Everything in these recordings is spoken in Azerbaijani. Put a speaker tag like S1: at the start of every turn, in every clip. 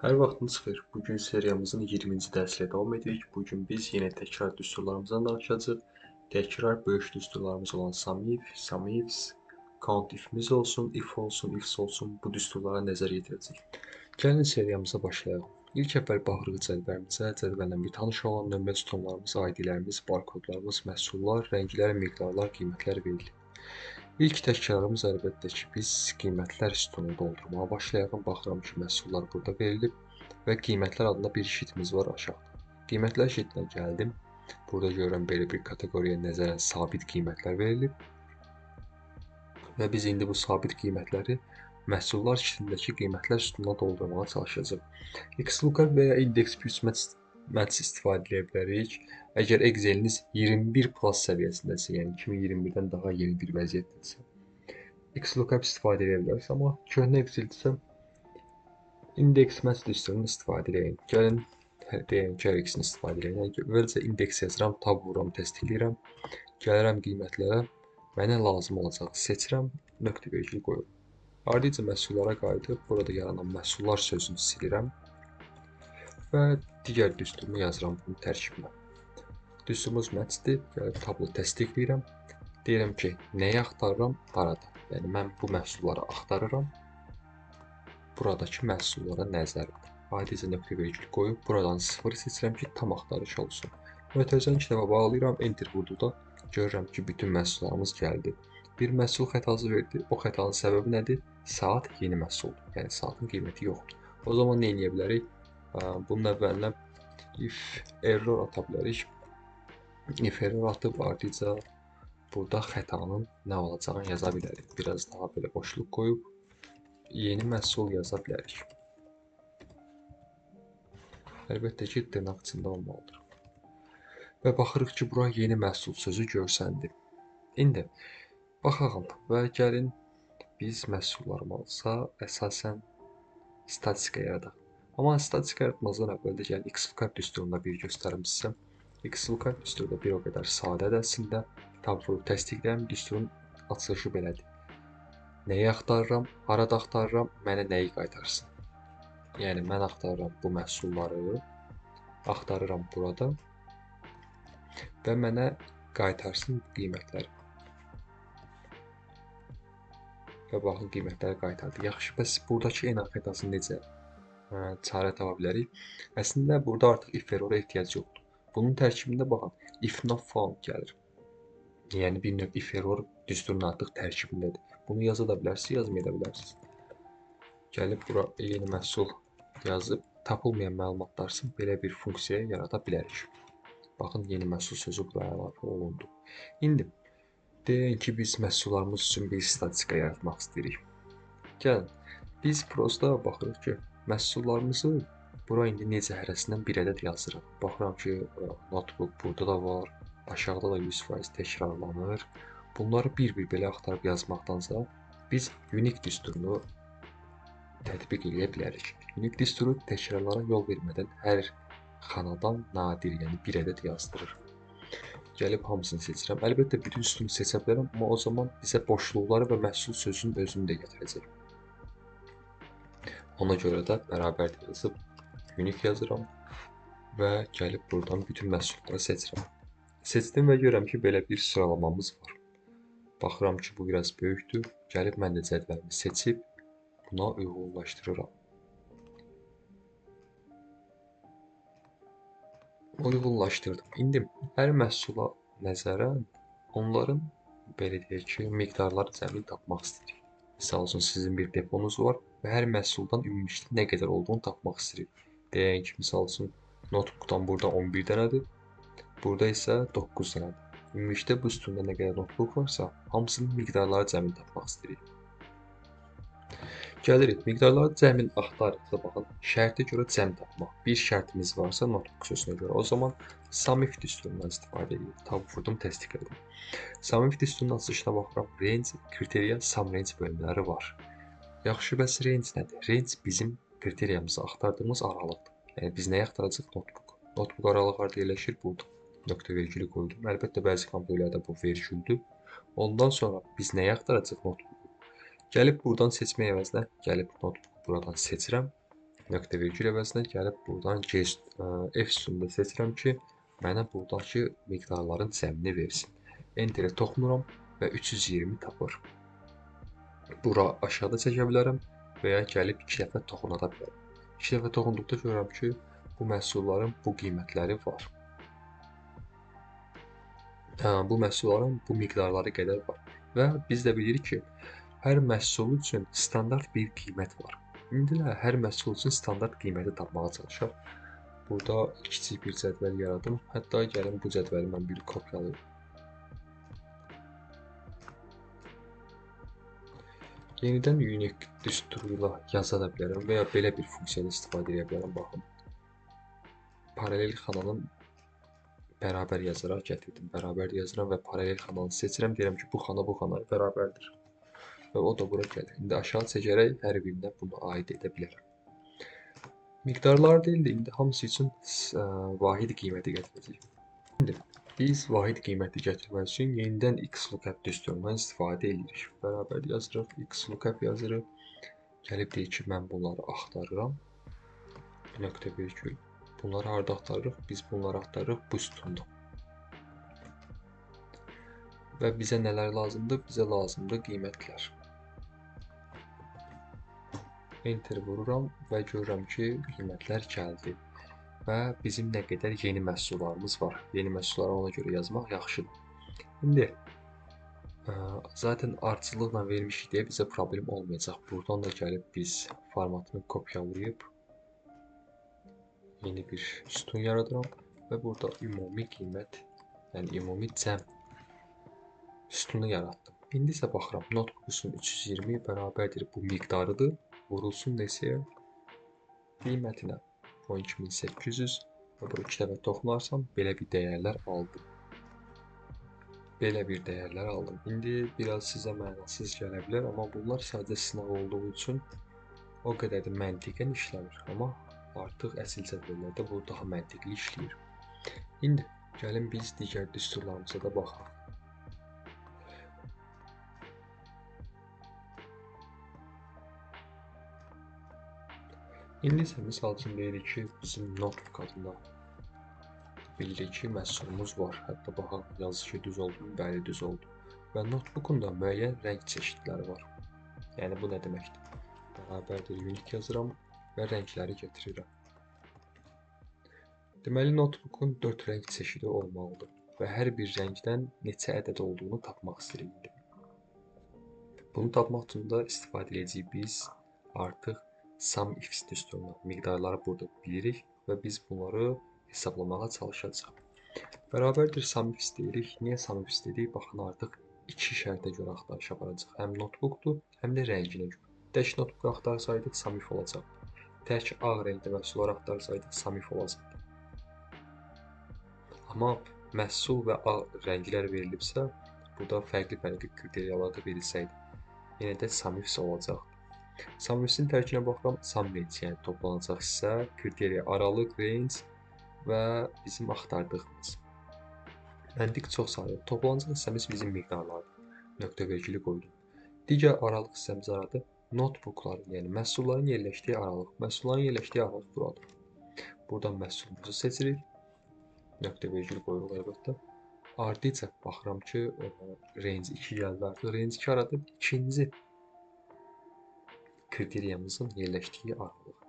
S1: Hər vaxtınız xeyir. Bugün seriyamızın 20-ci dərsi ilə davam edirik. Bugün biz yenə təkrar düsturlarımızdan danışacağıq. Təkrar böyük düsturlarımız olan sum if, sum ifs, count if'imiz olsun, if olsun, ifs olsun bu düsturlara nəzər yetirəcəyik. Gəlin seriyamıza başlayaq. İlk əvvəl baxırıq cədvəlimizə. Cədvəllə bir tanış olan nömrə sütunlarımız, ID-lərimiz, barkodlarımız, məhsullar, rənglər, miqdarlar, qiymətlər verilir. İlk təkrarımız əlbəttə ki, biz qiymətlər sütununu doldurmağa başlayaq. Baxıram ki, məhsullar burada verilib və qiymətlər adında bir şitimiz var aşağıda. Qiymətlər şitinə gəldim. Burada görürəm belə bir kateqoriyaya nəzərən sabit qiymətlər verilib və biz indi bu sabit qiymətləri məhsullar şitindəki qiymətlər sütununa doldurmağa çalışacağıq. XLOOKUP və ya index match istifadə edə bilərik. Əgər Exceliniz 21 plus səviyyəsindəsə, yəni 2021-dən daha yeni bir vəziyyətdəsə, XLOOKUP istifadə edə bilərsiniz, amma köhnə Exceldirsə index match düsturunu istifadə edin. Gəlin deyək ki, hər ikisini istifadə edin. Yəni əvvəlcə indeks yazıram, tab vururam, təsdiqləyirəm. Gəlirəm qiymətlərə. Mənə lazım olacaq seçirəm, nöqtə vergül qoyuram. Ardınca məhsullara qayıdıb burada yaranan məhsullar sözünü silirəm və digər düsturumu yazıram bunun tərkibinə. Düsturumuz matchdir. Gəlib tablo təsdiqləyirəm. Deyirəm ki, nəyi axtarıram? Arada. Yəni mən bu məhsulları axtarıram. Buradakı məhsullara nəzər. Ardınca nöqtə vergül qoyub buradan 0 seçirəm ki, tam axtarış olsun. Mötərizəni kitaba bağlayıram, enter vurduqda görürəm ki, bütün məhsullarımız gəldi. Bir məhsul xətası verdi. O xətanın səbəbi nədir? Saat yeni məhsuldur. Yəni saatın qiyməti yoxdur. O zaman nə edə bilərik? Bunun əvvəlinə if error ata bilərik. If error atıb ardınca burada xətanın nə olacağını yaza bilərik. Biraz daha belə boşluq qoyub yeni məhsul yaza bilərik. Əlbəttə ki, dırnaq içində olmalıdır. Və baxırıq ki, bura yeni məhsul sözü görsəndi. İndi baxalım və gəlin biz məhsullarımıza əsasən statika yaradaq. Amma statika yaratmazdan əvvəl də gəlin XLOOKUP düsturunda bir göstərim sizə. XLOOKUP düsturda bir o qədər sadədir əslində. Tab vurub təsdiqləyirəm, düsturun açılışı belədir. Nəyi axtarıram, harada axtarıram, mənə nəyi qaytarsın. Yəni mən axtarıram bu məhsulları, axtarıram burada və mənə qaytarsın qiymətləri. Və baxın qiymətləri qaytardı. Yaxşı, bəs buradakı enan xətasını necə çarə tapa bilərik? Əslində burada artıq if errora ehtiyac yoxdur. Bunun tərkibində baxın, if not found gəlir. Yəni bir növ if error düsturun artıq tərkibindədir. Bunu yaza da bilərsiniz, yazmaya da bilərsiniz. Gəlib bura yeni məhsul yazıb tapılmayan məlumatlarsın belə bir funksiya yarada bilərik. Baxın, yeni məhsul sözü buraya əlavə olundu. İndi deyək ki, biz məhsullarımız üçün bir statistika yaratmaq istəyirik. Gəlin, biz prosta baxırıq ki, məhsullarımızı bura indi necə hərəsindən bir ədəd yazırıq. Baxıram ki, notebook burada da var, aşağıda da 100% təkrarlanır. Bunları bir-bir belə axtarıb yazmaqdansa, biz unique düsturunu tətbiq edə bilərik. Unique düsturu təkrarlara yol vermədən hər xanadan nadir, yəni bir ədəd yazdırır. Gəlib hamısını seçirəm. Əlbəttə bütün sütunu seçə bilərəm, amma o zaman bizə boşluqları və məhsul sözünün özünü də gətirəcək. Ona görə də bərabər yazıb unique yazıram və gəlib buradan bütün məhsulları seçirəm. Seçdim və görürəm ki, belə bir sıralamamız var. Baxıram ki, bu biraz böyükdür. Gəlib mən də cədvəlimi seçib buna uyğunlaşdırıram. Uyğunlaşdırdım. İndi hər məhsula nəzərən onların belə deyək ki, miqdarları cəmini tapmaq istəyirik. Misal üçün sizin bir deponuz var və hər məhsuldan ümumilikdə nə qədər olduğunu tapmaq istəyirik. Deyək ki, misal üçün notebookdan burada 11 dənədir, burada isə 9 dənədir. Ümumilikdə bu üstündə nə qədər notebook varsa, hamısının miqdarları cəmini tapmaq istəyirik. Gəlirik, miqdarları cəmin axtarıqda baxın, şərtə görə cəm tapmaq. Bir şərtimiz varsa notebook sözünə görə, o zaman sum if düsturundan istifadə edirik. Tab vurdum, təsdiqlədim. Sum if düsturunun açılışına baxıram, range, kriteriya, sum range bölmələri var. Yaxşı, bəs range nədir? Range bizim kriteriyamızı axtardığımız aralıqdır. Yəni biz nəyi axtaracaq? Notebook. Notebook aralığı harda yerləşir? Burada. Nöqtə vergülü qoydum. Əlbəttə bəzi kompüterlərdə bu vergüldür. Ondan sonra biz nəyi axtaracaq? Notebook. Gəlib buradan seçmək əvəzinə gəlib notebook buradan seçirəm nöqtə vergül əvəzinə gəlib buradan F üstündə seçirəm ki, mənə buradakı miqdarların cəmini versin. Enter'e toxunuram və 320 tapır. Bura aşağıda çəkə bilərəm və ya gəlib 2 dəfə toxuna da bilərəm. 2 dəfə toxunduqda görürəm ki, bu məhsulların bu qiymətləri var. Bu məhsulların bu miqdarları qədər var. Və biz də bilirik ki, hər məhsul üçün standart bir qiymət var. İndi də hər məhsul üçün standart qiyməti tapmağa çalışaq. Burada kiçik bir cədvəl yaradım. Hətta gəlin bu cədvəli mən bir kopyalayım. Yenidən unique düsturuyla yaza da bilərəm və ya belə bir funksiyadan istifadə edə bilərəm. Baxın. Paralel xananın bərabər yazaraq gətirdim. Bərabər yazıram və paralel xananı seçirəm. Deyirəm ki, bu xana bu xanaya bərabərdir. Və o da bura gəlir. İndi aşağı çəkərək hər birinə bunu aid edə bilərəm. Miqdarlar deyil də indi hamısı üçün vahid qiyməti gətirəcəyik. İndi biz vahid qiyməti gətirmək üçün yenidən xlookup düsturundan istifadə edirik. Bərabər yazırıq, xlookup yazırıq. Gəlib deyir ki, mən bunları axtarıram. Nöqtə virgül. Bunları harda axtarırıq? Biz bunları axtarırıq bu sütunda. Və bizə nələr lazımdır? Bizə lazımdır qiymətlər. Enter vururam və görürəm ki, qiymətlər gəldi. Və bizim nə qədər yeni məhsullarımız var. Yeni məhsulları ona görə yazmaq yaxşıdır. İndi zaten ardıcıllıqla vermişik deyə bizə problem olmayacaq. Buradan da gəlib biz formatını kopyalayıb yeni bir sütun yaradıram və burada ümumi qiymət, yəni ümumi cəm sütunu yaratdım. İndi isə baxıram, notebook-un 320 bərabərdir bu miqdarıdır. Vurulsun desəyə qiymətinə 12800 və bura 2 dəfə toxunarsam belə bir dəyərlər aldım. Belə bir dəyərlər aldım. İndi biraz sizə mənasız gələ bilər, amma bunlar sadəcə sınaq olduğu üçün o qədər də məntiqən işləmir. Amma artıq əsil cədvəllərdə bu daha məntiqli işləyir. İndi gəlin biz digər düsturlarımıza da baxaq. İndi isə misal üçün deyirik ki, bizim notebook adında bilirik ki, məhsulumuz var. Hətta baxaq, yazışı düz oldu mu? Bəli, düz oldu. Və notebookun da müəyyən rəng çeşidləri var. Yəni bu nə deməkdir? Bərabərdir unique yazıram və rəngləri gətirirəm. Deməli, notebookun 4 rəng çeşidi olmalıdır və hər bir rəngdən neçə ədəd olduğunu tapmaq istəyirik. Bunu tapmaq üçün də istifadə edəcəyik biz artıq SUMIF düsturundan. Miqdarları burada bilirik və biz bunları hesablamağa çalışacağıq. Bərabərdir SUMIF deyirik. Niyə SUMIF dedik? Baxın, artıq iki şərtə görə axtarış aparacaq. Həm notebookdur, həm də rənginə görə. Tək notebook axtarsaydıq SUMIF olacaq. Tək ağ rəngli məhsullar axtarsaydıq SUMIF olacaq. Amma məhsul və ağ rənglər verilibsə, burada fərqli kriteriyalarda verilsəydi, yenə də SUMIF olacaq. SUMIF-in tərkinə baxıram, sum range, yəni toplanacaq hissə, kriteriya aralıq, range və bizim axtardığımız. Məntiq çox sadə. Toplanacaq hissəmiz bizim miqdarlardır. Nöqtə vergülü qoydum. Digər aralıq hissəmiz aradı. Notebookların, yəni məhsulların yerləşdiyi aralıq. Məhsulların yerləşdiyi aralıq buradır. Buradan məhsulumuzu seçirik. Nöqtə vergül qoyuruq əlbəttə. Ardıca baxıram ki, range 2 gəldi artıq. Range 2 aradı. İkinci kriteriyamızın yerləşdiyi aralıq.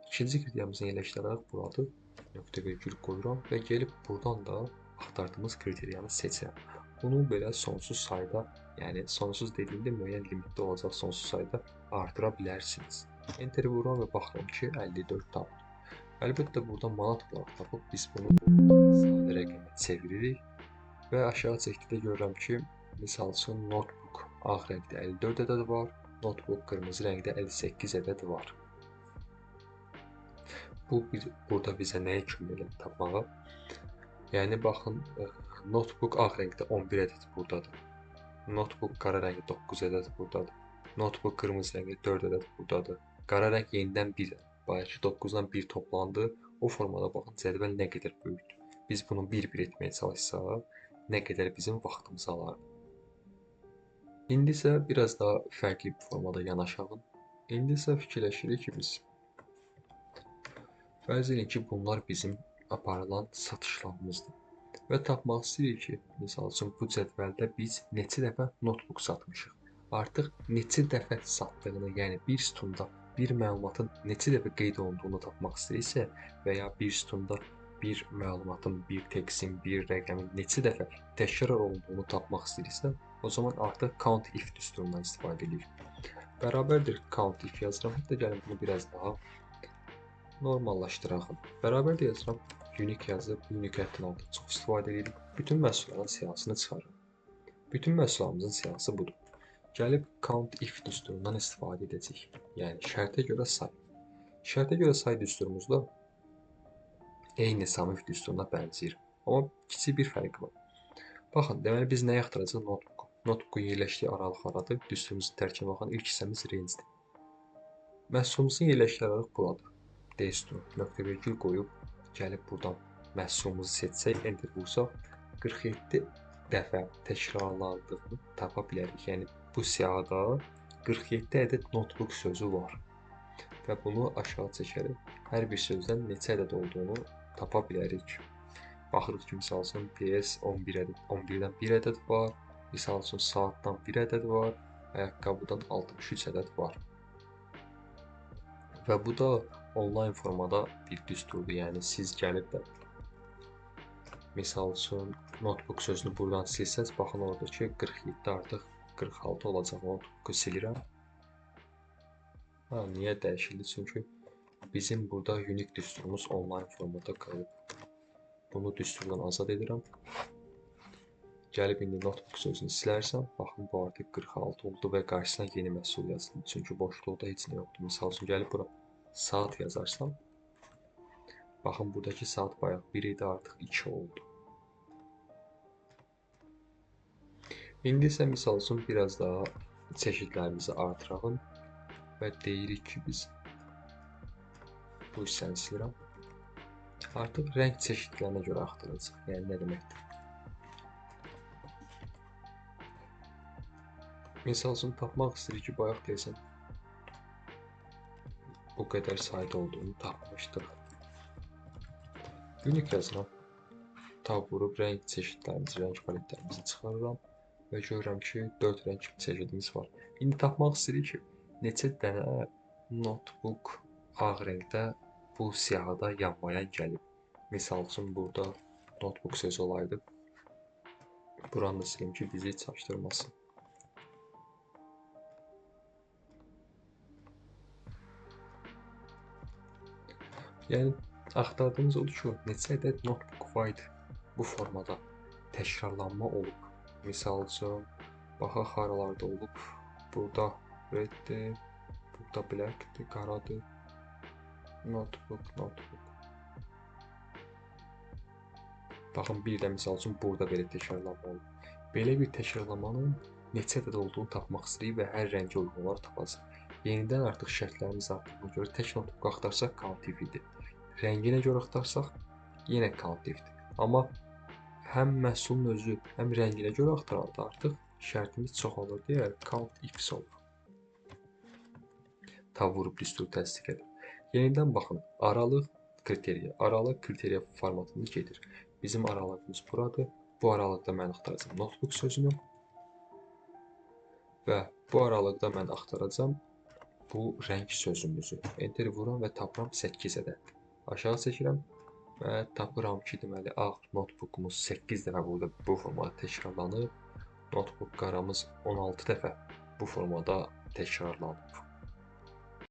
S1: İkinci kriteriyamızın yerləşdiyi aralıq buradır. Nöqtə vergül qoyuram və gelib buradan da axtardığımız kriteriyanı seçirəm. Bunu belə sonsuz sayda, yəni sonsuz dediyimdə müəyyən limitdə olacaq sonsuz sayda artıra bilərsiniz. Enter vururam və baxıram ki, 54 tapdım. Əlbəttə burada manat olaraq tapıb biz bunu sadə rəqəmə çeviririk və aşağı çəkdikdə görürəm ki, misal üçün notebook ağ rəngdə 54 ədəd var. Notebook qırmızı rəngdə 58 ədəd var. Bu burada bizə nəyə kömək edir tapmağa? Yəni baxın, notebook ağ rəngdə 11 ədəd buradadır. Notebook qara rəngdə 9 ədəd buradadır. Notebook qırmızı rəngdə 4 ədəd buradadır. Qara rəng yenidən 1, bayaqki 9-dan 1 toplandı. O formada baxın, cədvəl nə qədər böyükdür. Biz bunu bir-bir etməyə çalışsaq, nə qədər bizim vaxtımızı alardı. İndi isə biraz daha fərqli bir formada yanaşalım. İndi isə fikirləşirik ki, biz Fərz edin ki, bunlar bizim aparılan satışlarımızdır. Və tapmaq istəyirik ki, misal üçün bu cədvəldə biz neçə dəfə notebook satmışıq. Artıq neçə dəfə satdığını, yəni bir sütunda bir məlumatın neçə dəfə qeyd olunduğunu tapmaq istəyirsə və ya bir sütunda bir məlumatın, bir tekstin, bir rəqəmin neçə dəfə təkrar olunduğunu tapmaq istəyirsə, o zaman artıq count if düsturundan istifadə edirik. Bərabərdir count if yazıram. Hətta gəlin bunu biraz daha normallaşdıraq. Bərabər də yazıram. Unique yazıb, unique həddinaltı çox istifadə edirik. Bütün məhsulların siyahısını çıxarırım. Bütün məhsullarımızın siyahısı budur. Gəlib count if düsturundan istifadə edəcəyik. Yəni şərtə görə say. Şərtə görə say düsturumuzda eyni sum if düsturuna bənzəyir. Amma kiçik bir fərqi var. Baxın, deməli biz nəyi axtaracağıq? Notebook. Notebookun yerləşdiyi aralıq haradır? Düsturumuzun tərkibinə baxın. İlk hissəmiz rangedir. Məhsulumuzun yerləşdiyi aralıq buradır. D-stur, nöqtə-virgül qoyub gəlib buradan məhsulumuzu seçsək, enter vursaq 47 dəfə təkrarlandığını tapa bilərik. Yəni bu siyahıda 47 ədəd notebook sözü var. Və bunu aşağı çəkərək hər bir sözdən neçə ədəd olduğunu tapa bilərik. Baxırıq ki, misal üçün PS 11-dən 1 ədəd var, misal üçün saatdan 1 ədəd var, ayaqqabıdan 63 ədəd var. Və bu da onlayn formada bir düsturdur. Yəni siz gəlib də misal üçün notebook sözünü buradan silsəz, baxın orada ki 47 artıq 46 olacaq. Notebooku silirəm. Niyə dəyişildi? Çünki bizim burada unique düsturumuz onlayn formada qalıb. Bunu düsturdan azad edirəm. Gəlib indi notebook sözünü silərsəm, baxın bu artıq 46 oldu və qarşısına yeni məhsul yazıldı. Çünki boşluqda heç nə yoxdur. Misal üçün gəlib bura saat yazarsam, baxın buradakı saat bayaq 1 idi, artıq 2 oldu. İndi isə misal üçün biraz daha çeşidlərimizi artıralım və deyirik ki, biz bu hissəni silirəm. Artıq rəng çeşidlərinə görə axtaracaq. Yəni nə deməkdir? Misal üçün tapmaq istəyirik ki, bayaq deyəsən bu qədər sayda olduğunu tapmışdıq. Unique yazıram. Tab vurub rəng çeşidlərimizi, rəng paletlərimizi çıxarıram və görürəm ki, 4 rəng çeşidimiz var. İndi tapmaq istəyirik ki, neçə dənə notebook ağ rəngdə bu siyahıda yanmayan gəlib. Misal üçün burada notebook sözü olaydı. Buranı da silim ki, bizi çaşdırmasın. Yəni axtardığımız odur ki, neçə ədəd notebook var idi bu formada təkrarlanma olub. Misal üçün, baxaq haralarda olub. Burada reddir, burada blackdir, qaradır. Notebook. Baxın, bir də misal üçün burada belə təkrarlanma olub. Belə bir təkrarlamanın neçə ədəd olduğunu tapmaq istəyirik və hər rəngə uyğun olaraq tapacaq. Yenidən artıq şərtlərimiz artdığına görə tək notebook axtarsaq count if idi. Rənginə görə axtarsaq yenə count ifdir. Amma həm məhsulun özü, həm rənginə görə axtaranda artıq şərtimiz çoxalır deyə count if olur. Tab vurub düsturu təsdiq edir. Yenidən baxın, aralıq kriteriya formatında gedir. Bizim aralığımız buradır. Bu aralıqda mən axtaracağım notebook sözünü və bu aralıqda mən axtaracağım bu rəng sözümüzü. Enter vururam və tapıram 8 ədəd. Aşağı çəkirəm və tapıram ki, deməli ağ notebookumuz 8 dəfə burada bu formada təkrarlanıb. Notebook qaramız 16 dəfə bu formada təkrarlanıb.